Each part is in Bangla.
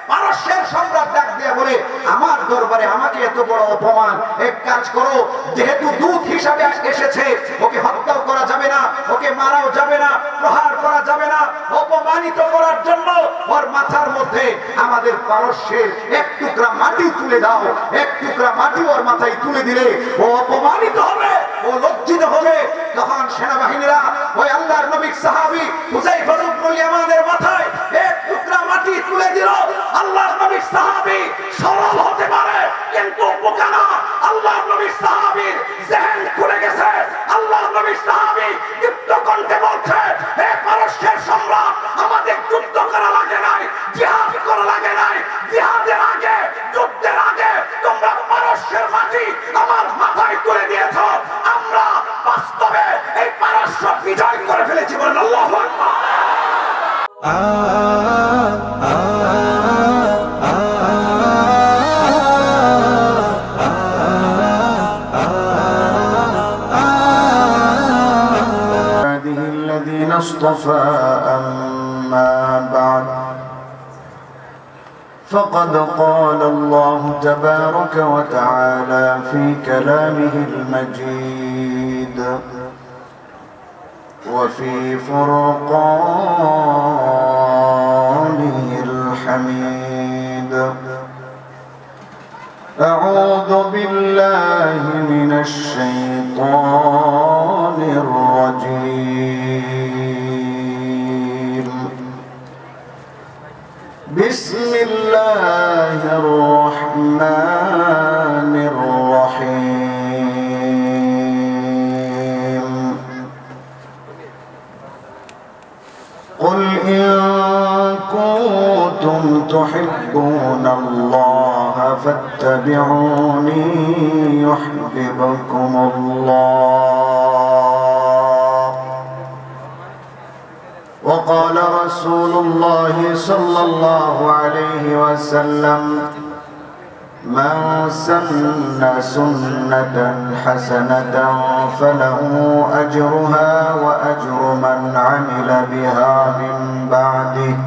পারস্যের সম্রাট ডাক দিয়ে বলে, আমার দরবারে আমাকে এত বড় অপমান, এক কাজ করো, যেহেতু দূত হিসাবে এসেছে, ওকে হত্যাও করা যাবে না, ওকে মারাও যাবে না, প্রহার করা যাবে না, অপমানিত করার জন্য ওর মাথার মধ্যে আমাদের পারস্যের এক টুকরা মাটি তুলে দাও। এক টুকরা মাটি ওর মাথায় তুলে দিলে ও অপমানিত হবে, ও লজ্জিত হবে। তখন সেনাবাহিনীরা ওই আল্লাহর নবীর সাহাবী হুযায়ফা ইবনুল ইয়ামানের মাথায় এক টুকরা মাটি তুলে দিল। আল্লাহর নবীর সাহাবী সরল হতে পারে কিন্তু বোকা না। আল্লাহর নবীর সাহাবীর জেহেন খুলে গেছে। আল্লাহর নবীর সাহাবী দীপ্ত কণ্ঠে বলছে, হে পারস্যের সম্রাট, আমাদের যুদ্ধ করা লাগে নাই, জিহাদ করা লাগে নাই। জিহাদের আগে, যুদ্ধের আগে তোমরা পারস্যের মাটি আমার মাথায় তুলে দিয়েছ। আমরা বাস্তবে এই পারস্য বিজয় করে ফেলেছি। বলেন আল্লাহু আকবার। اصطفى أما بعد فقد قال الله تبارك وتعالى في كلامه المجيد وفي فرقانه الحميد. أعوذ بالله من الشيطان الرجيم. بسم الله الرحمن الرحيم. قل إن كنتم تحبون الله فاتبعوني يحببكم الله. وقال رسول الله صلى الله عليه وسلم من سن سنة حسنة فله أجرها وأجر من عمل بها من بعده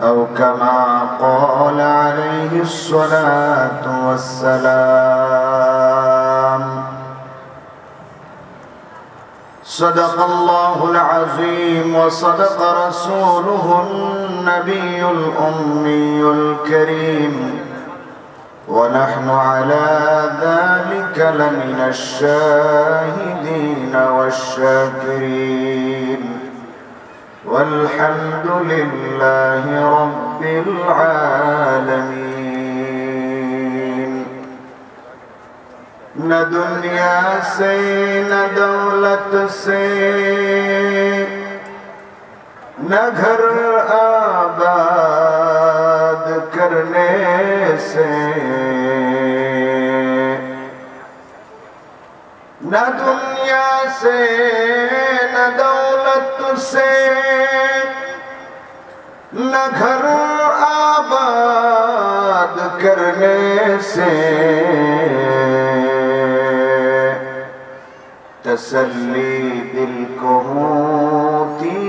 أو كما قال عليه الصلاة والسلام. صدق الله العظيم وصدق رسوله النبي الأمي الكريم ونحن على ذلك لمن الشاهدين والشاكرين والحمد لله رب العالمين. न दुनिया से न दौलत से न घर आबाद करने से न दुनिया से न दौलत से न घर आबाद करने से तसल्ली दिल को होती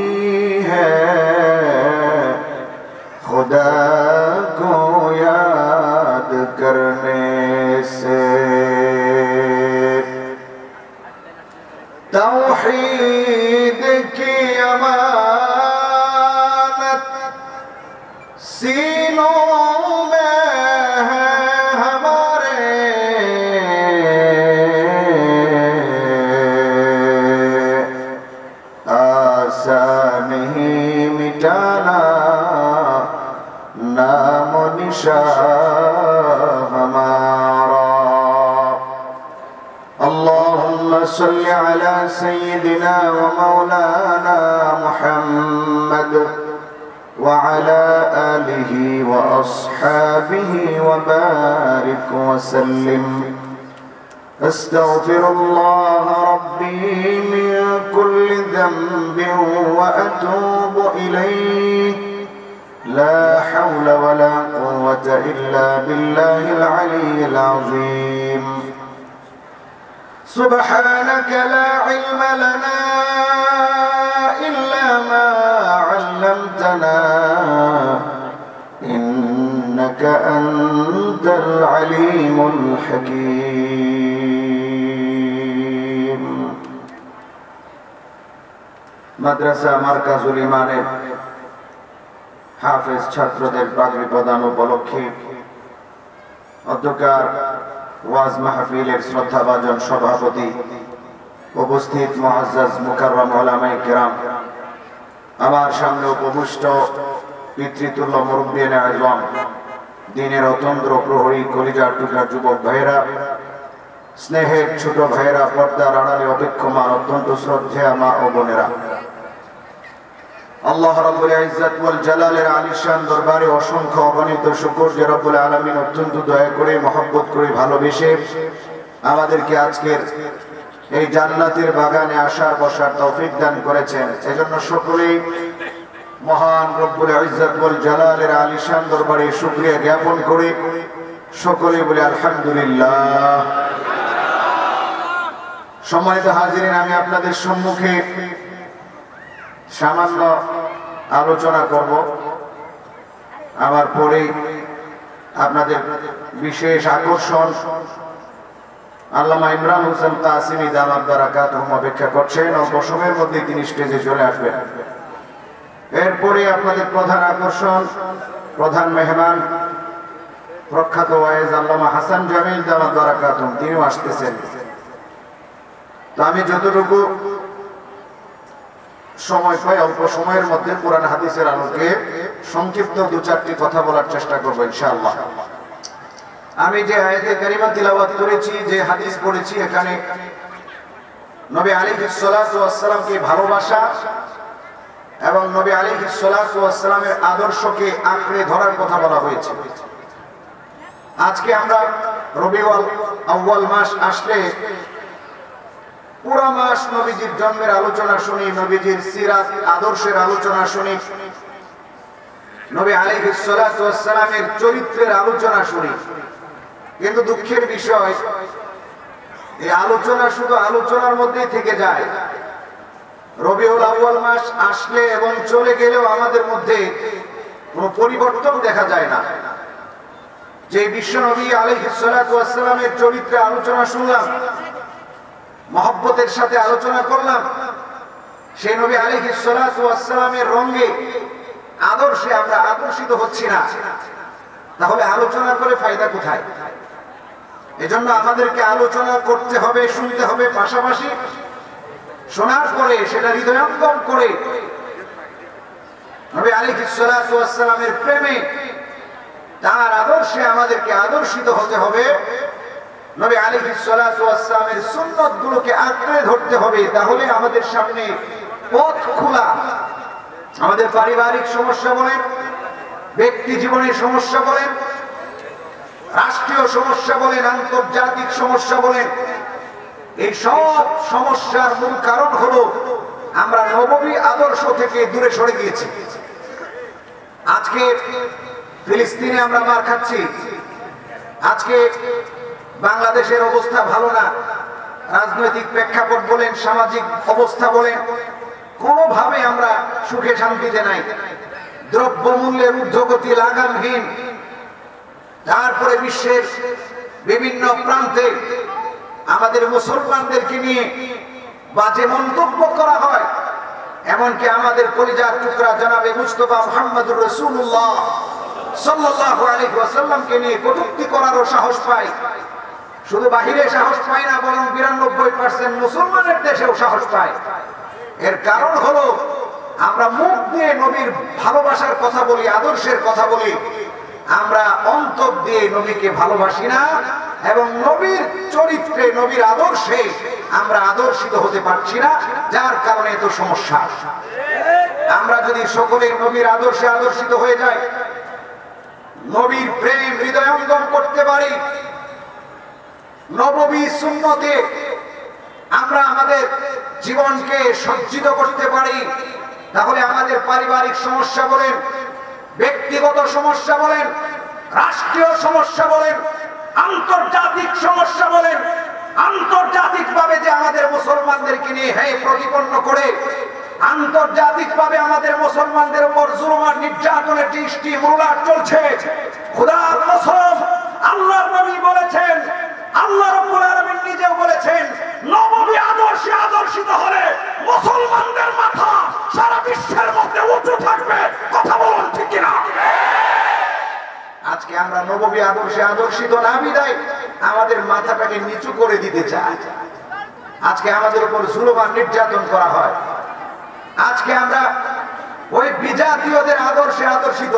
है खुदा को याद करने से. तौहीद की अमानत सीनों में है हमारे, आसान नहीं मिटाना नाम निशान हमारा. اللهم صل على سيدنا ومولانا محمد وعلى آله وأصحابه وبارك وسلم. أستغفر الله ربي من كل ذنب وأتوب إليه. لا حول ولا قوة إلا بالله العلي العظيم. سبحانك لا علم لنا إلا ما علمتنا إنك أنت العليم الحكيم মাদ্রাসা মারকাজুল ইমানের হাফেজ ছাত্রদের পাগড়ি প্রদান উপলক্ষে অধ্যকার ওয়াজ মাহফিলের শ্রদ্ধাভাজন সভাপতি, উপস্থিত মুআজ্জাজ মুকাররম উলামায়ে কেরাম, আমার সামনে উপবিষ্ট পিতৃতুল্য মুরব্বিয়ানে আযম, দ্বীনের অতন্দ্র প্রহরী, কলিজার টুকরা যুবক ভাইয়েরা, স্নেহের ছোট ভাইয়েরা, পর্দার আড়ালে অপেক্ষমান অত্যন্ত শ্রদ্ধেয়া মা ও বোনেরা, আল্লাহ রাব্বুল ইজ্জত ওয়াল জালালের আলিশান দরবারে অসংখ্য অগণিত শুকর যে রব্বুল আলামিন অত্যন্ত দয়া করে, মহব্বত করে, ভালোবেসে আমাদেরকে আজকের এই জান্নাতের বাগানে আসার বসার তৌফিক দান করেছেন। এজন্য সকলেই মহান রব্বুল ইজ্জত ওয়াল জালালের আলিশান দরবারে শুকরিয়া জ্ঞাপন করে সকলে বলে আলহামদুলিল্লাহ। সম্মানিত হাজিরিন, আমি আপনাদের সম্মুখে সামান্য আলোচনা করব। আমার পরে আপনাদের বিশেষ আকর্ষণ আল্লামা ইমরান হোসেন কাসিমি দামাত বারাকাতুহু অপেক্ষা করছেন। অল্প সময়ের মধ্যে তিনি স্টেজে চলে আসবেন। এরপরে আপনাদের প্রধান আকর্ষণ, প্রধান মেহমান, প্রখ্যাত ওয়াইজ আল্লামা হাসান জামিল দামাত বারাকাতুহু, তিনিও আসতেছেন। তো আমি যতটুকু সময় পাই অল্প সময়ের মধ্যে কোরআন হাদিসের আলোকে সংক্ষিপ্ত দু চারটি কথা বলার চেষ্টা করব ইনশাআল্লাহ। আমি যে আয়াতে কারিমা তিলাওয়াত করেছি, যে হাদিস পড়েছি, এখানে নবী আলাইহিস সালাতু ওয়াস সালামকে ভালোবাসা এবং নবী আলাইহিস সালাতু ওয়াস সালামের আদর্শকে আঁকড়ে ধরার কথা বলা হয়েছে। আজকে আমরা রবিউল আউয়াল মাস আসলে পুরা মাস নবীজির জন্মের আলোচনা শুনি, নবীজির সিরাত আদর্শের আলোচনা শুনি, নবী আলাইহিস সালাতু ওয়াস সালামের চরিত্রের আলোচনা শুনি। কিন্তু দুঃখের বিষয়, এই আলোচনা শুধু আলোচনার মধ্যেই থেকে যায়। রবিউল আউয়াল মাস আসলে এবং চলে গেলেও আমাদের মধ্যে কোনো পরিবর্তন দেখা যায় না। যে বিশ্ব নবী আলাইহিস সালাতু ওয়াস সালামের চরিত্রে আলোচনা শুনলাম, মহব্বতের সাথে আলোচনা করলাম, সেই নবী আলাইহিস সালাতু ওয়াস সালামের রঙে, আদর্শে আমরা আদর্শিত হচ্ছি না, তাহলে আলোচনা করে ফায়দা কোথায়? এজন্য আমাদেরকে আলোচনা করতে হবে, শুনতে হবে, পাশাপাশি শোনার পরে সেটা হৃদয়ঙ্গম করে নবী আলাইহিস সালাতু ওয়াস সালামের প্রেমে, তার আদর্শে আমাদেরকে আদর্শিত হতে হবে। নবী আলাইহিস সালাতু ওয়াস সালামের সুন্নাতগুলোকে আঁকড়ে ধরতে হবে। তাহলে আমাদের সামনে পথ খোলা। আমাদের পারিবারিক সমস্যা বলেন, ব্যক্তি জীবনের সমস্যা বলেন, রাষ্ট্রীয় সমস্যা বলেন, আন্তর্জাতিক সমস্যা বলেন, এই সব সমস্যার মূল কারণ হলো আমরা নববী আদর্শ থেকে দূরে সরে গিয়েছি। আজকে ফিলিস্তিনে আমরা মার খাচ্ছি, আজকে বাংলাদেশের অবস্থা ভালো না, রাজনৈতিক প্রেক্ষাপট বলেন, সামাজিক অবস্থা বলেন, কোনোভাবে আমরা সুখে শান্তিতে নাই। দ্রব্যমূল্যের ঊর্ধ্বগতি লাগামহীন। তারপরে বিশ্বের বিভিন্ন প্রান্তে আমাদের মুসলমানদেরকে নিয়ে বাজে মন্তব্য করা হয়। এমনকি আমাদের কলিজার টুকরা জনাবে মুস্তাফা মুহাম্মদুর রাসূলুল্লাহ সাল্লাল্লাহু আলাইহি ওয়াসাল্লামকে নিয়ে কটূক্তি করারও সাহস পায়। শুধু বাহিরে সাহস পায় না, বরং 92% মুসলমানের দেশেও সাহস পায়। এর কারণ হলো আমরা মুখ দিয়ে নবীর ভালোবাসার কথা বলি, আদর্শের কথা বলি, আমরা অন্তর দিয়ে নবীকে ভালোবাসি না এবং নবীর চরিত্রে, নবীর আদর্শে আমরা আদর্শিত হতে পারছি না, যার কারণে এত সমস্যা। আমরা যদি সকলে নবীর আদর্শে আদর্শিত হয়ে যাই, নবীর প্রেম হৃদয়ঙ্গম করতে পারি, নববী সুন্নতে আমরা আমাদের জীবনকে সজ্জিত করতে পারি, তাহলে আমাদের পারিবারিক সমস্যা বলেন, ব্যক্তিগত সমস্যা বলেন, রাষ্ট্রীয় সমস্যা বলেন, আন্তর্জাতিক সমস্যা বলেন, আন্তর্জাতিক ভাবে যে আমাদের মুসলমানদেরকে নিয়ে প্রতিপন্ন করে আন্তর্জাতিকভাবে আমাদের মুসলমানদের উপর জুলুম আর নির্যাতনের দৃষ্টি মুরাদ চলছে। খোদার কসম, আল্লাহর নবী বলেছেন, আল্লাহ রাব্বুল আলামিন নিজেও বলেছেন, নববী আদর্শে আদর্শিত হলে মুসলমানদের মাথা সারা বিশ্বের মধ্যে উঁচু থাকবে। কথা বলুন ঠিক কিনা? আজকে আমরা নববী আদর্শে আদর্শিত না বিদায় আমাদের মাথাটাকে নিচু করে দিতে চাই। আজকে আমাদের উপর জুলুম আর নির্যাতন করা হয়। আজকে আমরা ওই বিজাতীয়দের আদর্শে আদর্শিত।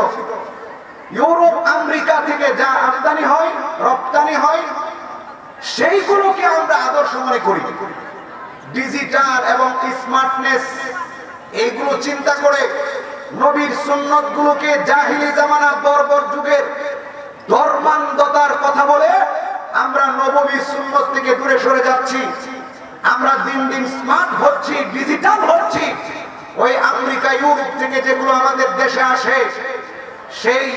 ইউরোপ আমেরিকা থেকে যা আমদানি হয়, রপ্তানি হয়, সেইগুলোকে আমরা আদর্শ মনে করি। ডিজিটাল এবং স্মার্টনেস এইগুলো চিন্তা করে নবীর সুন্নত গুলোকে জাহিলি জামানা বর্বর যুগের ধর্মান্ধতার কথা বলে আমরা নববী সুন্নত থেকে দূরে সরে যাচ্ছি। আমরা দিন দিন স্মার্ট হচ্ছি, ডিজিটাল হচ্ছি। ওই আমেরিকা ইউরোপ থেকে যেগুলো আমাদের দেশে আসে, সেই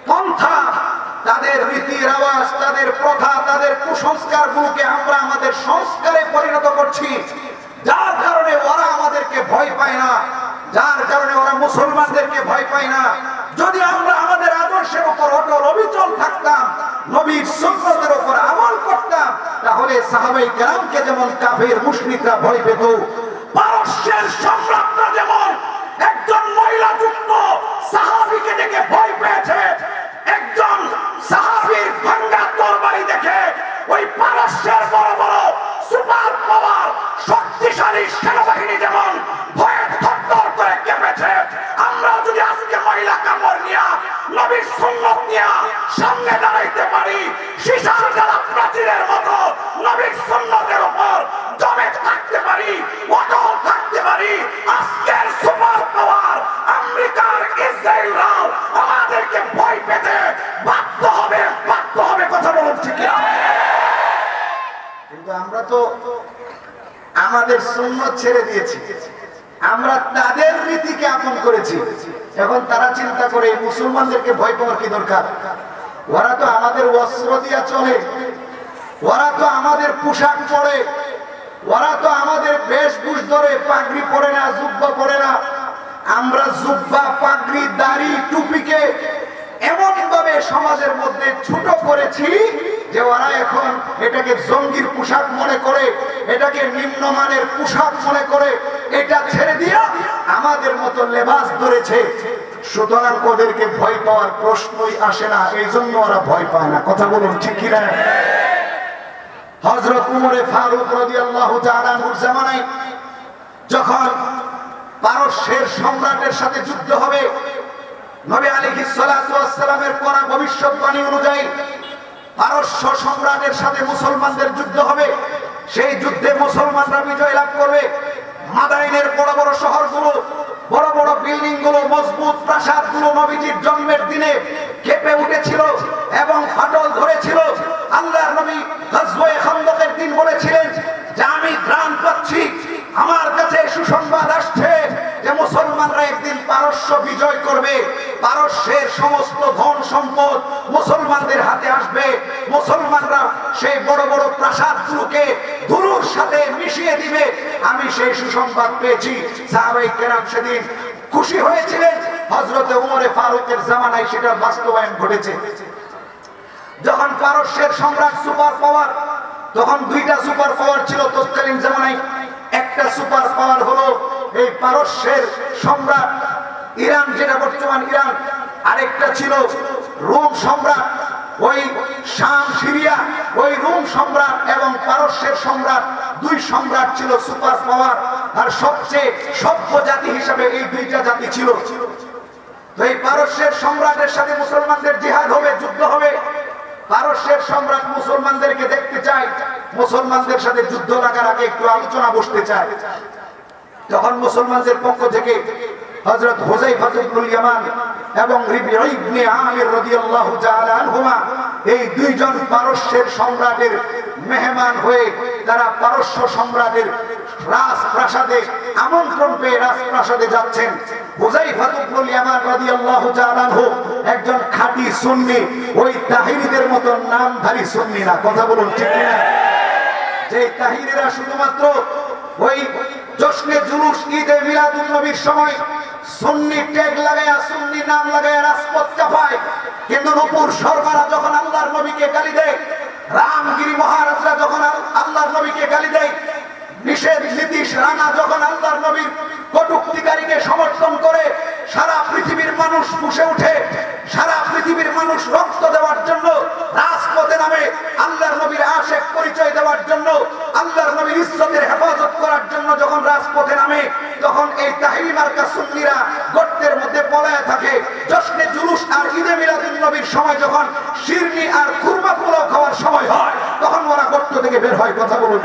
পন্থা, তাদের রীতি রেওয়াজ, তাদের প্রথা, তাদের কুসংস্কার গুলোকে আমরা আমাদের সংস্কারে পরিণত করছি, যার কারণে ওরা আমাদেরকে ভয় পায় না, যার কারণে ওরা মুসলমানদেরকে ভয় পায় না। যদি আমরা আমাদের আদর্শের উপর অটল অবিচল থাকতাম, নবীর সুন্নতের উপর আমল করতাম, তাহলে সাহাবায়ে কেরামকে যেমন কাফের মুশরিকরা ভয় পেত, পারস্যের সম্রাটরা যেমন একজন মহিলাযুক্ত সাহাবীকে দেখে ভয় পেয়েছে, একজন সাহাবীর ভাঙ্গা তরবারি দেখে ওই পারস্যের বড় বড় সুপার পাওয়ার শক্তিশালী সেনাবাহিনী যেমন ভয়ে থরথর করে কেঁপেছে, আমরা যদি আজকে মহিলা কাপড় নিয়ে নবীর সুন্নত নিয়ে সামনে দাঁড়াইতে পারি, সীসার জ্বালা প্রাচীরের মতো নবীর সুন্নতের উপর জমে থাকতে পারি, অটল থাকতে পারি, আজকের সুপার পাওয়ার আমেরিকার ইসরায়েলরাও আমাদেরকে ভয় পেতে বাধ্য হবে, বাধ্য হবে। কথা বলুন ঠিক কিনা? কিন্তু আমরা তো আমাদের সুন্নত ছেড়ে দিয়েছি, আমরা তাদের রীতিকে আপন করেছি। এখন তারা চিন্তা করে মুসলমানদেরকে ভয় পাওয়ার কি দরকার? ওরা তো আমাদের অস্ত্র দিয়া চলে, ওরা তো আমাদের পোশাক পরে, ওরা তো আমাদের বেশভূষ ধরে পাগড়ি পরে না, জুব্বা পরে না। আমরা জুব্বা, পাগড়ি, দাড়ি, টুপিকে এমন ভাবে সমাজের মধ্যে ছোট করেছি যে ওরা এখন এটাকে জঙ্গির পোশাক মনে করে, এটাকে নিম্নমানের পোশাক মনে করে, এটা ছেড়ে দিয়ে আমাদের মতো লেবাস ধরেছে। সুতরাং ওদেরকে ভয় পাওয়ার প্রশ্নই আসে না, এই জন্য ওরা ভয় পায় না। কথা বলুন ঠিক কিনা? হযরত উমরে ফারুক রাদিয়াল্লাহু তাআলা আনহুর জামানায় যখন পারস্যের সম্রাটের সাথে যুদ্ধ হবে, নবী আলাইহিস সালাতু ওয়াস সালামের করা ভবিষ্যৎবাণী অনুযায়ী পারস্য সম্রাটের সাথে মুসলমানদের যুদ্ধ হবে। সেই যুদ্ধে মুসলমানরা বিজয় লাভ করবে। মাদাইনের বড় বড় শহরগুলো, বড় বড় বিল্ডিং গুলো, মজবুত প্রাসাদগুলো নবীজির জন্মের দিনে কেঁপে উঠেছিল এবং ফাটল ধরেছিল। আল্লাহর নবী গজওয়ে খান্দকের দিন বলেছিলেন যে আমি গ্রাম পাচ্ছি, আমার কাছে সুসংবাদ আসছে যে মুসলমানরা একদিন পারস্য বিজয় করবে, পারস্যের সমস্ত ধন সম্পদ মুসলমানদের হাতে আসবে, মুসলমানরা সেই বড় বড় প্রাসাদগুলোকে ধুলোর সাথে মিশিয়ে দিবে। আমি সেই সুসংবাদ পেয়েছি। সাহাবায়ে কেরাম সেদিন খুশি হয়েছিলেন। হযরত উমরে ফারুকের জামানায় সেটার বাস্তবায়ন ঘটেছে। যখন পারস্যের সম্রাট সুপার পাওয়ার, তখন দুইটা সুপার পাওয়ার ছিল তৎকালীন জামানায়। একটা সুপার পাওয়ার হলো এই পারস্যের সম্রাট ইরান, যেটা বর্তমান ইরান। আরেকটা ছিল রোম সম্রাট, ওই শাম, সিরিয়া, ওই রোম সম্রাট এবং পারস্যের সম্রাট, দুই সম্রাট ছিল সুপার পাওয়ার। আর সবচেয়ে সভ্য জাতি হিসেবে এই দুইটা জাতি ছিল। তো এই পারস্যের সম্রাটের সাথে মুসলমানদের জিহাদ হবে, যুদ্ধ হবে। পারস্যের সম্রাট মুসলমানদেরকে দেখতে চায়, মুসলমানদের সাথে যুদ্ধ লাগার আগে একটু আলোচনা বসতে চায়। তখন মুসলমানদের পক্ষ থেকে হযরত হুযায়ফা ইবনুল ইয়ামান এবং রিবঈ ইবনে আমির রাদিয়াল্লাহু তাআলা আনহুমা, এই দুইজন পারস্যের সম্রাটের মেহমান হয়ে তারা পারস্য সম্রাটের রাজপ্রাসাদে আমন্ত্রণ পেয়ে রাজপ্রাসাদে যাচ্ছেন। হুযায়ফা ইবনুল ইয়ামান রাদিয়াল্লাহু তাআলা আনহু একজন খাঁটি সুন্নি, ওই তাহিরিদের মতো নামধারী সুন্নি না। কথা বলুন ঠিক কিনা? যে তাহিরিরা শুধুমাত্র ওই জশ্নে জুলুস ঈদে মিলাদুন নবীর সময় সুন্নি ট্যাগ লাগায়া সুন্নি নাম লাগায়া রাজপথ চাপায়, কিন্তু নূপুর শর্মারা যখন আল্লাহর নবীকে গালি দেয়, রামগিরি মহারাজরা যখন আল্লাহর নবীকে গালি দেয়, নিষেধ নীতিশ রানা যখন আল্লাহর নবীর কটুক্তিকারীকে সমর্থন করে, সারা পৃথিবীর মানুষ ফুঁসে উঠে, সারা পৃথিবীর মানুষ রক্ত দেওয়ার জন্য রাজপথে নামে, আল্লাহর নবীর আশেক পরিচয় দেওয়ার জন্য, আল্লাহর নবীর ইজ্জতের হেফাজত করার জন্য যখন রাজপথে নামে, তখন এই তাহরি মার্কা সুন্নিরা গর্তের মধ্যে পলায় থাকে। জশ্নে জুলুস আর ঈদে মিলাদুন নবীর সময় যখন শিরনি আর কুরমা পোলাও খাওয়ার সময় হয়, তখন ওরা গর্ত থেকে বের হয়। কথা বলুন।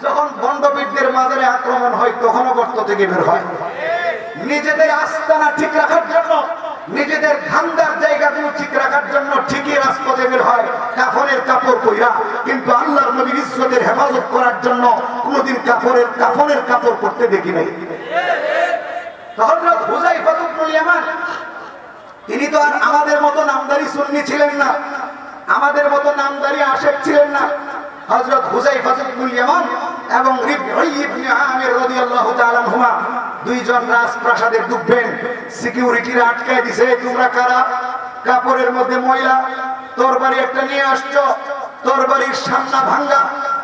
যখন বন্ডপীঠদের মাজারে আক্রমণ হয়, তখনও গর্ত থেকে বের হয়। নিজেদের আস্তানা ঠিক রাখার জন্য, নিজেদের ধান্দার জায়গাগুলো ঠিক রাখার জন্য ঠিকই রাজপথে বের হয় কাফনের কাপড় পইরা, কিন্তু আল্লাহর নবীর ইজ্জতের হেফাজত করার জন্য কোনোদিন কাফনের কাপড় পরতে দেখি নাই। হযরত হুযায়ফা ইবনুল ইয়ামান, তিনি তো আর আমাদের মতো নামদারি সুন্নি ছিলেন না, আমাদের মতো নামদারি আশেক ছিলেন না। হযরত হুযায়ফা ইবনুল ইয়ামান এবং রিবঈ ইবনে আমির রাদিয়াল্লাহু তাআলা আনহুমা দুইজন রাজপ্রাসাদে ঢুকবেন, সিকিউরিটিরা আটকায় দিছে। তোমরা কারা? কাপড়ের মধ্যে ময়লা, তরবারি একটা নিয়ে আসছো, তরবারির সামনা ভাঙ্গা,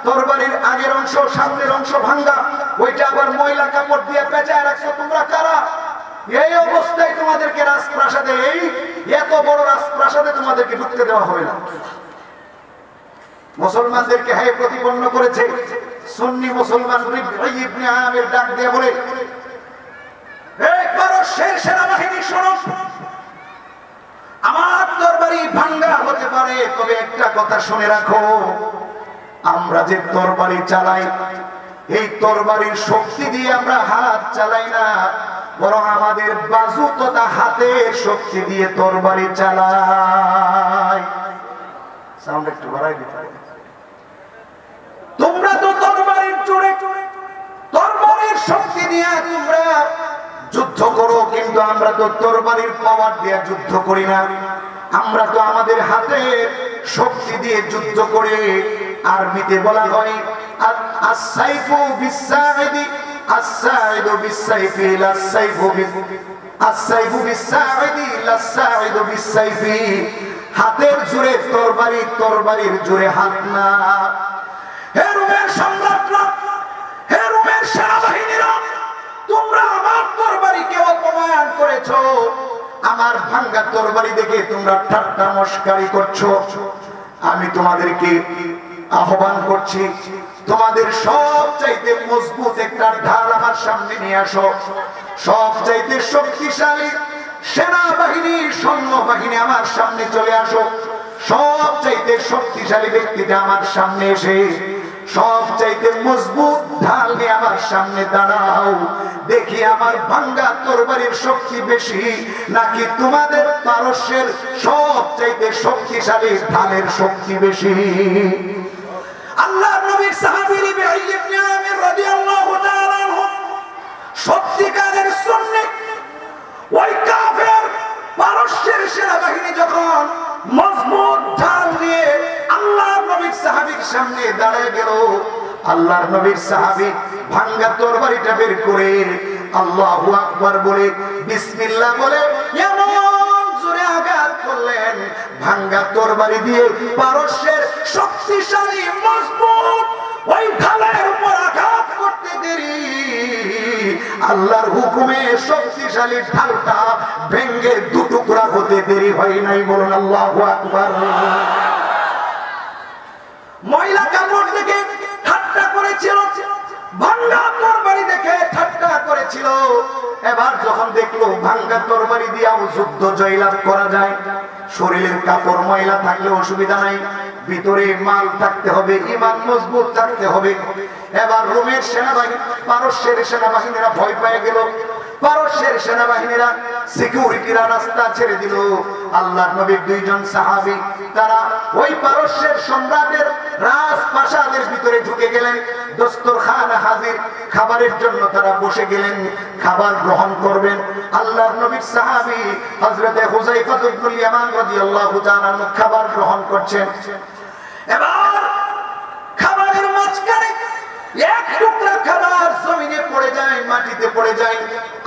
তরবারির আগের অংশ সামনের অংশ ভাঙ্গা, ওইটা আবার ময়লা কাপড় দিয়ে পেঁচায় রাখছো, তোমরা কারা? এই অবস্থায় তোমাদেরকে রাজপ্রাসাদে, এই এত বড় রাজপ্রাসাদে তোমাদেরকে ঢুকতে দেওয়া হবে না। মুসলমানদেরকে হাই প্রতিপন্ন করেছে সুন্নি মুসলমান রিবঈ ইবনে আমির ডাক দিয়ে বলে, এই পারস্যের সেনাবাহিনী শোনো, আমার তরবারি ভাঙ্গা হতে পারে, তবে একটা কথা শুনে রাখো, আমরা যে তরবারি চালাই, এই তরবারির শক্তি দিয়ে আমরা হাত চালাই না, বরং আমাদের বাজু তথা হাতের শক্তি দিয়ে তরবারি চালাই। সাউন্ড একটু বাড়াই দিতে হবে। তোমরা তো তরবারির জোরে, তরবারির শক্তি দিয়ে তোমরা যুদ্ধ করো, কিন্তু আমরা তো তরবারির পাওয়ার দিয়ে যুদ্ধ করি না, আমরা তো আমাদের হাতের শক্তি দিয়ে যুদ্ধ করে। আরবিতে বলা হয় আস-সাইফু বিস-সাইদি, আস-সাইদু বিস-সাইফি, আস-সাইফু বিস-সাইদি, লাস-সাইদু বিস-সাইফি। হাতের জোরে তরবারি, তরবারির জোরে হাত না। হে রোমের সম্রাটরা, হে রোমের সেনাবাহিনীরা, তোমরা আমার তরবারিকে অপমান করেছো, আমার ভাঙ্গা তরবারি দেখে তোমরা ঠাট্টা মশকারি করছো। আমি তোমাদেরকে আহ্বান করছি, তোমাদের সবচাইতে মজবুত একটা ঢাল আমার সামনে নিয়ে আসো, সবচাইতে শক্তিশালী সেনাবাহিনী, সৈন্যবাহিনী আমার সামনে চলে আসো, সবচাইতে শক্তিশালী ব্যক্তিটা আমার সামনে এসে সবচাইতে মজবুত ঢাল নিয়ে আমার সামনে দাঁড়াও, দেখি আমার ভাঙ্গা তরবারির শক্তি বেশি নাকি তোমাদের পারস্যের সবচাইতে শক্তিশালী ঢালের শক্তি বেশি। আল্লাহর নবীর সাহাবী রিবঈ ইবনে আমির রাদিয়াল্লাহু তাআলা আনহু সত্যিকারের সুন্নি। ওই কাফের পারস্যের সেনাবাহিনী যখন মজবুত ঢাল নিয়ে আল্লাহর নবীর সাহাবীর সামনে দাঁড়ায় গেল, আল্লাহর নবীর সাহাবী ভাঙ্গা তরবারিটা বের করে আল্লাহু আকবার বলে বিসমিল্লাহ বলে এমন জোরে আঘাত করলেন, ভাঙ্গা তরবারি দিয়ে পারস্যের শক্তিশালী মজবুত ওই ঢালের উপর আঘাত করতে দেরি, আল্লাহর হুকুমে শক্তিশালী ঢালটা ভেঙ্গে দু টুকরা হতে দেরি হয় নাই। বলুন আল্লাহু আকবার। ময়লা কাপড় দেখে ঠাট্টা করেছিল, ভাঙ্গা তরবারি দেখে ঠাট্টা করেছিল। এবার যখন দেখলো ভাঙ্গা তরবারি দিয়েও যুদ্ধ জয়লাভ করা যায়, শরীরের কাপড় ময়লা থাকলে অসুবিধা নাই, ভিতরে মাল থাকতে হবে, ঈমান মজবুত থাকতে হবে। এবার রোমের সেনাবাহিনী, পারস্যের সেনাবাহিনীরা ভয় পেয়ে গেল, পারস্যের সেনাবাহিনীরা সিকিউরিটিরা রাস্তা ছেড়ে দিল। আল্লাহর নবীর দুইজন সাহাবী তারা ওই পারস্যের সম্রাটের রাজপ্রাসাদের ভিতরে ঢুকে গেলেন, দস্তরখান হাজির, খাবারের জন্য তারা বসে গেলেন, খাবার গ্রহণ করবেন। আল্লাহর নবীর সাহাবী হযরতে হুযায়ফা ইবনুল ইয়ামান রাদিয়াল্লাহু তাআলা খাবার গ্রহণ করছেন। এবার খাবারের মাঝখানে এক টুকরা খাবার জমিনে পড়ে যায়, মাটিতে পড়ে যায়।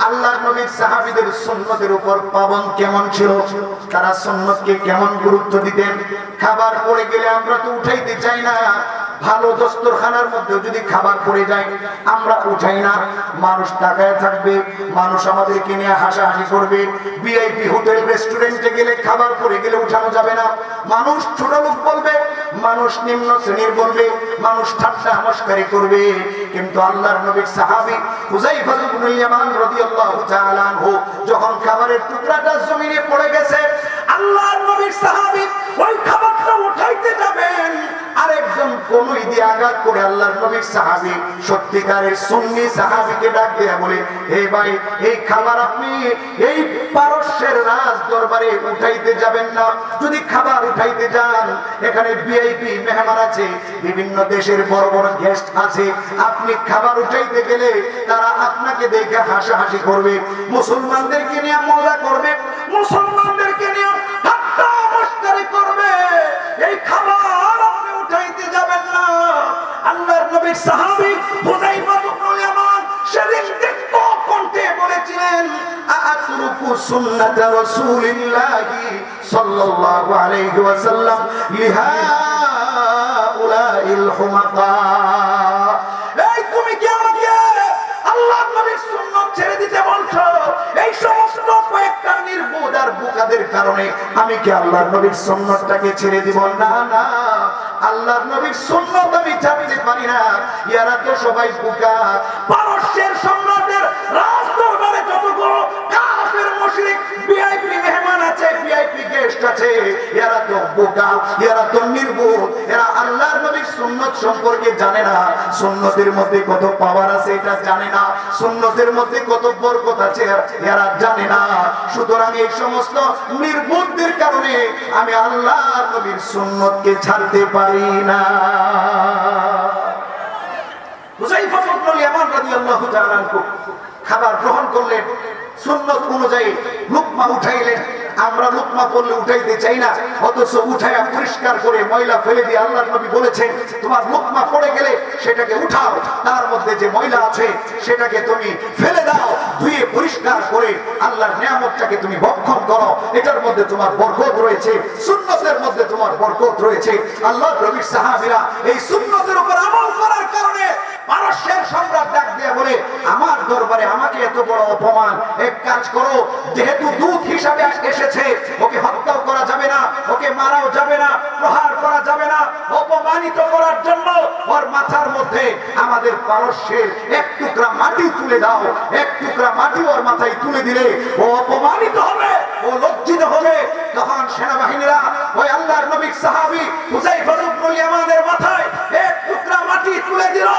আল্লাহর নবীর সাহাবীদের সুন্নতের উপর পাবন কেমন ছিল, তারা সুন্নতকে কেমন গুরুত্ব দিতেন। খাবার পড়ে গেলে আমরা তো উঠাইতে চাই না। ভালো দস্তরখানার মধ্যে যদি খাবার পড়ে যায় আমরা উঠাই না। মানুষ তাকায় থাকবে, মানুষ আমাদেরকে নিয়ে হাসাহাসি করবে। ভিআইপি হোটেল রেস্টুরেন্টে গেলে খাবার পড়ে গেলে উঠানো যাবে না। মানুষ ছোট লোক বলবে, মানুষ নিম্ন শ্রেণীর বলবে, মানুষ ঠাট্টা নমস্কারী করবে। কিন্তু আল্লাহর নবীর সাহাবী হুযায়ফা ইবনুল ইয়ামান রাদিয়াল্লাহু তাআলা আনহু যখন খাবারের টুকরাটা জমিনে পড়ে গেছে, আল্লাহর নবীর সাহাবী ওই খাবারটা উঠাইতে যাবেন, আরেকজন কনুই দিয়ে আঘাত করে আল্লাহর নবীর সাহাবী সত্যিকারের সুন্নি সাহাবীকে ডাক দিয়ে বলে, হে ভাই, এই খাবার আপনি এই পারস্যের রাজ দরবারে উঠাইতে যাবেন না। যদি খাবার উঠাইতে যান, এখানে ভিআইপি মেহমান আছে, বিভিন্ন দেশের বড় বড় গেস্ট আছে, আপনি খাবার উঠাইতে গেলে তারা আপনাকে দেখে হাসাহাসি করবে, মুসলমানদেরকে নিয়ে মজা করবে, মুসলমানদেরকে নিয়ে ঠাট্টা মস্করা করবে। এই খাবার আপনি উঠাইতে যাবেন না। আল্লাহর নবীর সাহাবী হুযায়ফা ইবনুল ইয়ামান সেদিন দীর্ঘ কণ্ঠে বলেছিলেন, আতরুকু সুন্নাতা রাসূলিল্লাহি সাল্লাল্লাহু আলাইহি ওয়াসাল্লাম লিহাউলাইল হুমাকা। এই তুমি কি আমাকে আল্লাহর নবীর সুন্নাত ছেড়ে দিতে বলছো? এই সমস্ত কয়েকটা নির্বোধ আর বোকাদের কারণে আমি কি আল্লাহর নবীর সুন্নাতটাকে ছেড়ে দিব? না না, আল্লাহর নবীর সুন্নাত আমি ছাড়তে পারি না। এরা তো সবাই বোকা। পারস্যের সম্রাটের রাজ দরবারে যতগুলো কাফের মুশরিক ভিআইপি মেহমান আছে, ভিআইপি গেস্ট আছে, এরা তো বোকা, এরা তো নির্বোধ। এরা আল্লাহর নবীর সুন্নাত সম্পর্কে জানে না। সুন্নতের মধ্যে কত পাওয়ার আছে এটা জানে না। সুন্নতের মধ্যে কত বরকত আছে এরা জানে না। সুতরাং এই সমস্ত নির্বোধদের কারণে আমি আল্লাহর নবীর সুন্নতকে ছাড়তে পারি না। হুযায়ফা ইবনুল ইয়ামান রাদিয়াল্লাহু তাআলা আনহু খাবার গ্রহণ করলেন, সুন্নত অনুযায়ী লুকমা উঠাইলেন। আমরা লুকমা করলে উঠাইতে চাই না, অথচ উঠায়া পরিষ্কার করে ময়লা ফেলে দিয়ে আল্লাহর নবী বলেছেন, তোমার লুকমা পড়ে গেলে সেটাকে উঠাও, তার মধ্যে যে ময়লা আছে সেটাকে তুমি ফেলে দাও, ধুয়ে পরিষ্কার করে আল্লাহর নিয়ামতটাকে তুমি ভক্ষণ করো। এটার মধ্যে তোমার বরকত রয়েছে, সুন্নতের মধ্যে তোমার বরকত রয়েছে। আল্লাহর নবীর সাহাবীরা এই সুন্নতের উপর আমল করার কারণে পারস্যের সম্রাট ডাক দিয়ে বলে, আমার দরবারে আমাকে এত বড় অপমান, এক কাজ করো, যেহেতু দূত হিসাবে এসেছে, ওকে হত্যা করা যাবে না, ওকে মারাও যাবে না, প্রহার করা যাবে না, অপমানিত করার জন্য ওর মাথার মধ্যে আমাদের পারস্যের এক টুকরা মাটি তুলে দাও। এক টুকরা মাটি ওর মাথায় তুলে দিলে ও অপমানিত হবে, ও লজ্জিত হবে। তখন সেনাবাহিনীরা ওই আল্লাহর নবীর সাহাবী হুযায়ফা ইবনুল ইয়ামানের মাথায় এক টুকরা মাটি তুলে দিল।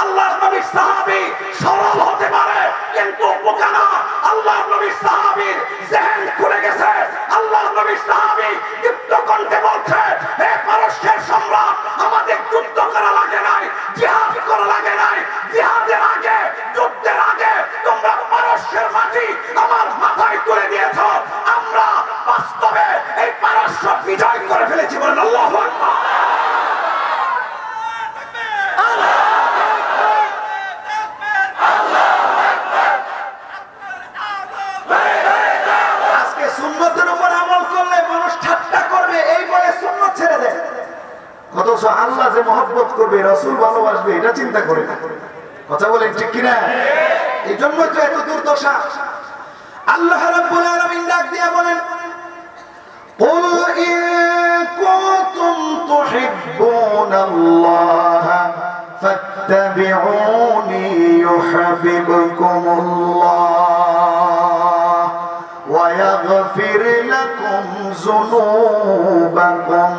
আল্লাহর নবীর সাহাবী সরল হতে পারে কিন্তু বোকা না। আল্লাহর নবীর সাহাবীর জেহেন খুলে গেছে। আল্লাহর নবীর সাহাবী দীপ্ত কণ্ঠে বলছে, হে পারস্যের সম্রাট, আমাদের যুদ্ধ করা লাগে নাই, জিহাদ করা লাগে নাই। জিহাদের আগে, যুদ্ধের আগে তোমরা পারস্যের মাটি আমার মাথায় তুলে দিয়েছো। আমরা বাস্তবে এই পারস্য বিজয় করে ফেলেছি। বলেন আল্লাহু আকবার। আজকে সুন্নতের উপর আমল করলে মানুষ ঠাট্টা করবে, এই বলে সুন্নত ছেড়ে দেয়। অথচ আল্লাহ যে মহব্বত করবে, রাসূল ভালোবাসবে, এটা চিন্তা করে না। কথা বলেন ঠিক কিনা? এই জন্যই তো এত দুর্দশা। আল্লাহ রাব্বুল আলামিন ডাক দিয়ে বলেন, قُلْ إِن كُنتُمْ تُحِبُّونَ اللَّهَ فَاتَّبِعُونِي يُحْبِبْكُمُ اللَّهُ وَيَغْفِرْ لَكُمْ ذُنُوبَكُمْ।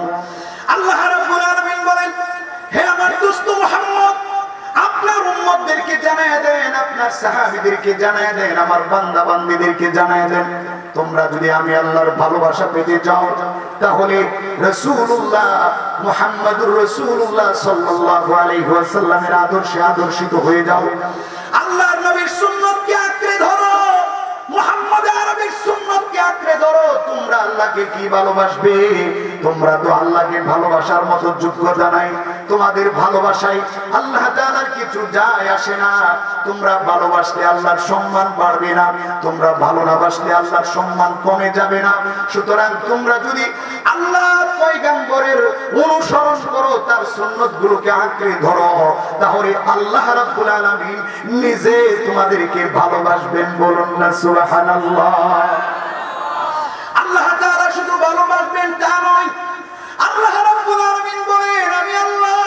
আল্লাহ রাব্বুল আলামিন বলেন, হে আমার দোস্ত মুহাম্মদ, আপনার উম্মতদেরকে জানায় দেন, আপনার সাহাবীদেরকে জানায় দেন, আমার বান্দা বান্দীদেরকে জানায় দেন, তোমরা যদি আমি আল্লাহর ভালোবাসা পেতে চাও তাহলে রাসূলুল্লাহ মুহাম্মদুর রাসূলুল্লাহ সাল্লাল্লাহু আলাইহি ওয়াসাল্লামের আদর্শে আদর্শিত হয়ে যাও। আল্লাহর নবীর সুন্নতকে আঁকড়ে ধরো, মুহাম্মদ আরবির সুন্নতকে আঁকড়ে ধরো। তোমরা আল্লাহকে কি ভালোবাসবে? তোমরা তো আল্লাহকে ভালোবাসার মতো যোগ্যতা নাই। তোমাদের ভালোবাসায় আল্লাহ তাআলার কিছু যায় আসে না। তোমরা ভালোবাসলে আল্লাহর সম্মান বাড়বে না, তোমরা ভালো না বাসলে আল্লাহর সম্মান কমে যাবে না। সুতরাং তোমরা যদি আল্লাহর পয়গম্বরের অনুসরণ করো, তার সুন্নতগুলোকে আঁকড়ে ধরো, তাহলে আল্লাহ রাব্বুল আলামিন নিজে তোমাদেরকে ভালোবাসবেন। বলুন না সুবহানাল্লাহ। আল্লাহ তাআলা শুধু ভালোবাসবেন তা নয়, আল্লাহ রাব্বুল আলামিন বলেন আমি আল্লাহ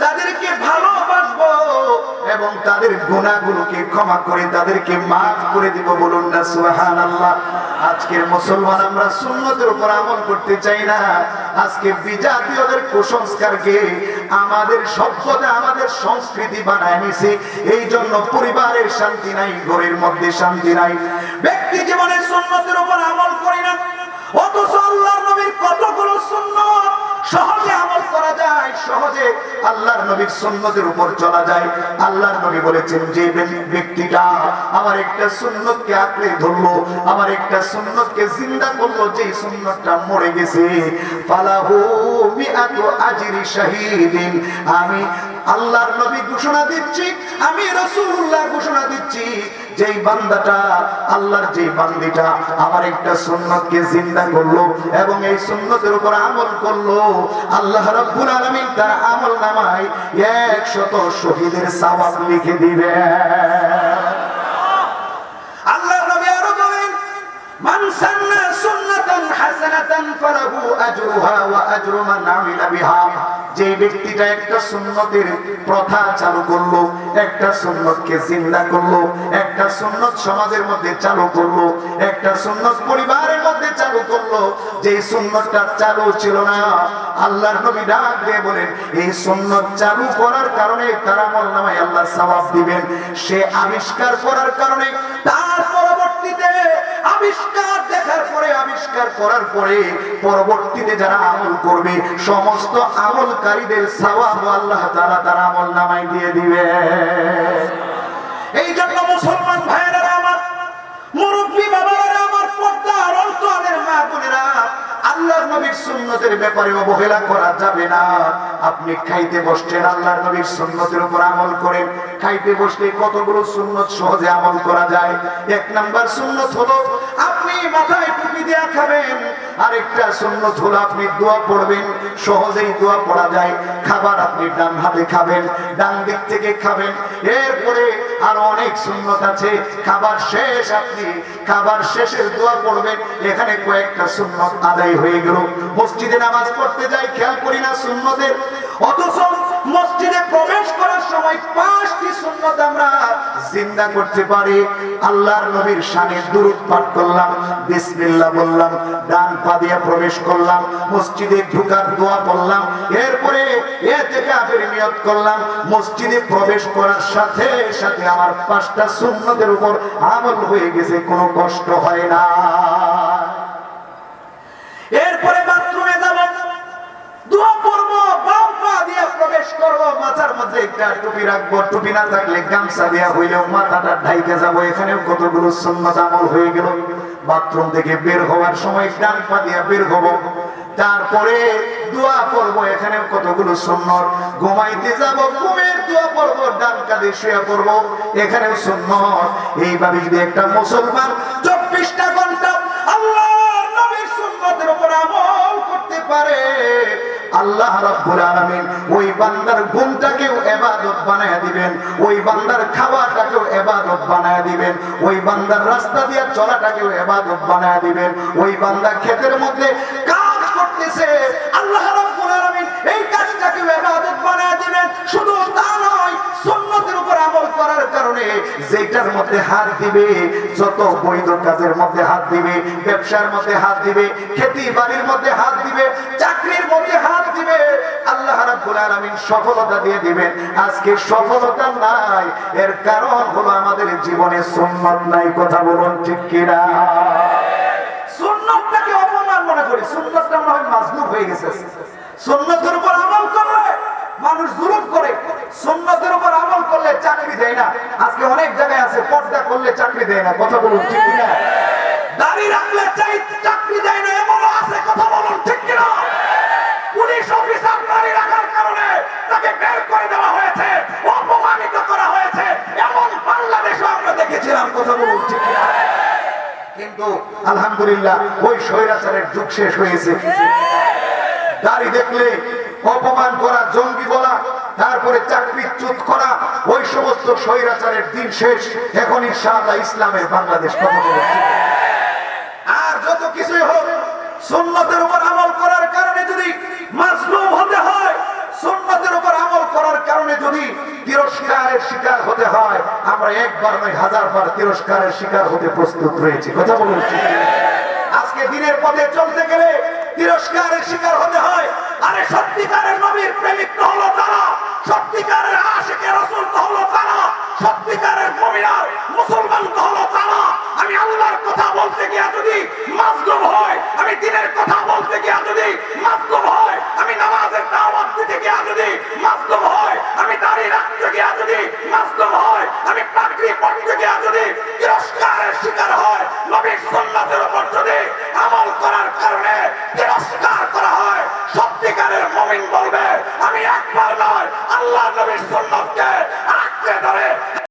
তাদেরকে ভালোবাসবো এবং তাদের গুনাহগুলোকে ক্ষমা করে তাদেরকে maaf করে দিব। বলুন না সুবহানাল্লাহ। আজকের মুসলমান আমরা সুন্নতের উপর আমল করতে চাই না। আজকে বিজাতীয়দের কুসংস্কারকে আমাদের সভ্যতা, আমাদের সংস্কৃতি বানায় নিছে। এই জন্য পরিবারের শান্তি নাই, ঘরের মধ্যে শান্তি নাই। ব্যক্তি জীবনে সুন্নতের উপর আমল করে না, অথচ আল্লাহর নবীর কতগুলো সুন্নত সহজে আমল করা যায়, সহজে আল্লাহর নবীর সুন্নতের উপর চলা যায়। আল্লাহর নবী বলেছেন যে ব্যক্তিটা আমার একটা সুন্নতকে আঁকড়ে ধরলো, আমার একটা সুন্নতকে জিন্দা করলো, যে সুন্নতটা মরে গেছে, ফালাহু মিআতু আজরি শাহীদিন। আমি আল্লাহর নবী ঘোষণা দিচ্ছি, আমি রাসূলুল্লাহ ঘোষণা দিচ্ছি, যেই বান্দাটা, আল্লাহর যেই বান্দিটা আমার একটা সুন্নতকে জিন্দা করলো এবং এই সুন্নতের উপর আমল করলো, আল্লাহ রাব্বুল আলামিন তার আমলনামায় 100 শহীদের সওয়াব লিখে দিবেন। আল্লাহর নবী আরো বলেন মান সান্না সুন্নাতান হাসানাতান ফালাহু আজরুহা ওয়া আজরু মান আমিলা বিহা। যে ব্যক্তিটা একটা সুন্নতের প্রথা চালু করলো, একটা সুন্নতকে জিন্দা করলো, একটা সুন্নত সমাজের মধ্যে চালু করলো, একটা সুন্নত পরিবারের মধ্যে চালু করলো, যে সুন্নতটা চালু ছিল না, আল্লাহর নবী ডাক দিয়ে বলেন এই সুন্নত চালু করার কারণে তার আমলনামায় আল্লাহ সওয়াব দিবেন। সে আবিষ্কার করার কারণে, তার পরবর্তীতে আবিষ্কার দেখার পরে, আবিষ্কার করার পরে পরবর্তীতে যারা আমল করবে সমস্ত আমলকারীদের সওয়াব আল্লাহ তাআলা তার আমলনামায় দিয়ে দিবে। এই জন্য মুসলমান ভাইয়েরা আমার, মুরব্বী বাবারা আমার, পর্দার অন্তরালের মা বোনেরা, আল্লাহর নবীর সুন্নতের ব্যাপারে অবহেলা করা যাবে না। আপনি খাইতে বসছেন, আল্লাহর নবীর সুন্নতের উপর আমল করেন। খাইতে বসলে কতগুলো সুন্নত সহজে আমল করা যায়। 1 নাম্বার সুন্নত হলো আপনি মাথায় টুপি দিয়ে খাবেন। আরেকটা সুন্নত হলো আপনি দোয়া পড়বেন, সহজেই দোয়া পড়া যায়। খাবার আপনি ডান হাতে খাবেন, ডান দিক থেকে খাবেন। এরপরে আরো অনেক সুন্নত আছে। খাবার শেষ, আপনি খাবার শেষের দোয়া পড়বেন। এখানে কয়েকটা সুন্নত আদায় হয়ে গেল। মসজিদে নামাজ পড়তে যাই, খেয়াল করি না সুন্নতের, অথচ মসজিদে প্রবেশ করার সময় 5টি সুন্নত আমরা জিন্দা করতে পারি। আল্লাহর নবীর শানে দুরূদ পাঠ করলাম, বিসমিল্লাহ বললাম, ডান পা দিয়ে প্রবেশ করলাম, মসজিদে ঢোকার দোয়া পড়লাম, এরপরে ইতিকাফের নিয়ত করলাম। মসজিদে প্রবেশ করার সাথে সাথে আমার 5টা সুন্নতের উপর আমল হয়ে গেছে, কোনো কষ্ট হয় না। এরপরে বাথরুমে যাব, দোয়া পড়ব, বাম পা দিয়ে প্রবেশ করব, মাথার মধ্যে একটা টুপি রাখবো, টুপি না থাকলে গামছা দেয়া হইলেও মাথাটা ঢাইকে যাব। এখানেও কতগুলো সুন্নাত আমল হয়ে গেল। বাথরুম থেকে বের হওয়ার সময় ডান পা দিয়ে বের হব, তারপরে দোয়া পড়ব, এখানেও কতগুলো সুন্নত। ঘুমাইতে যাব, ঘুমের দোয়া পড়ব, ডান কাঁধে শুয়ে পড়ব, এখানেও সুন্নত। এইভাবে যদি একটা মুসলমান 24টা ঘন্টা আল্লাহর নবীর সুন্নতের উপর আমল করতে পারে, আল্লাহ রাব্বুল আলামিন ওই বান্দার ঘুমটাকেও ইবাদত বানায়া দিবেন, ওই বান্দার খাওয়াটাকেও ইবাদত বানায়া দিবেন, ওই বান্দার রাস্তা দিয়ে চলাটাকেও ইবাদত বানায়া দিবেন। ওই বান্দা ক্ষেতের মধ্যে কাজ করতেছে, আল্লাহ রাব্বুল আলামিন এই কাজটাকেও ইবাদত বানায়া দিবেন। শুধু তা নয়, সুন্নতের উপর আমল করার কারণে যেটার মধ্যে হাত দিবে, যত বৈধ কাজের মধ্যে হাত দিবে, ব্যবসার মধ্যে হাত দিবে, খেতি বাড়ির মধ্যে হাত দিবে, চাকরির মধ্যে হাত দিবে, আল্লাহ রাব্বুল আলামিন সফলতা দিয়ে দিবেন। আজকে সফলতা নাই, এর কারণ হলো আমাদের জীবনে সুন্নাত নাই। কথা বলুন ঠিক কিনা? সুন্নাতটাকে অপমান মনে করি, সুন্নাতটা মনে হয় মাজলুম হয়ে গেছে। সুন্নাতের উপর আমল করলে মানুষ জুলুম করে, সুন্নতের উপর আমল করলে চাকরি দেয় না। আজকে অনেক জায়গায় আছে পর্দা করলে চাকরি দেয় না। কথা বলুন ঠিক কিনা? দাড়ি রাখলে চাকরি দেয় না, এমনও আছে। কথা বলুন ঠিক কিনা? পুলিশ অফিসার দাড়ি রাখার কারণে কথা বলুন ঠিক কিনা? কিন্তু আলহামদুলিল্লাহ ওই স্বৈরাচারের যুগ শেষ হয়েছে। দাড়ি দেখলে অপমান করা, জঙ্গি বলা, তারপরে চাকরিচ্যুত করা, ওই সমস্ত স্বৈরাচারের দিন শেষ। এখন ইনশাআল্লাহ ইসলামের বাংলাদেশ। কথা বলুন ঠিক কিনা? আর যত কিছুই হোক, সুন্নতের উপর আমল করার কারণে যদি মাজলুম হতে হয়, সুন্নতের উপর আমল করার কারণে যদি তিরস্কারের শিকার হতে হয়, আমরা একবার নয় হাজারবার তিরস্কারের শিকার হতে প্রস্তুত রয়েছি। কথা বলুন ঠিক কিনা? আজকে দিনের পথে চলতে গেলে তিরস্কারের শিকার হতে হয়। আরে সত্যিকারের নবীর প্রেমিক তো হলো তারা, সত্যিকারের আশিকে রাসূল তো হলো তারা, সত্যিকারের মুমিন মুসলমান তো হলো তারা। আমি আল্লাহর কথা বলতে গিয়া যদি মাজলুম হয়, আমি দ্বীনের কথা বলতে গিয়া যদি মাজলুম হয়, আমি নামাজের দাওয়াত দিতে গিয়া যদি মাজলুম হয়, আমি দাঁড়িয়ে রাখতে গিয়া যদি মাজলুম হয়, আমি পাগড়ি পড়তে গিয়া যদি তিরস্কারের শিকার হয়, নবীর সুন্নাতের উপর যদি আমল করার কারণে তিরস্কার করা হয়, সত্যিকারের মুমিন বলবে আমি একবার নয় আল্লাহর নবীর সুন্নাতকে আঁকড়ে ধরে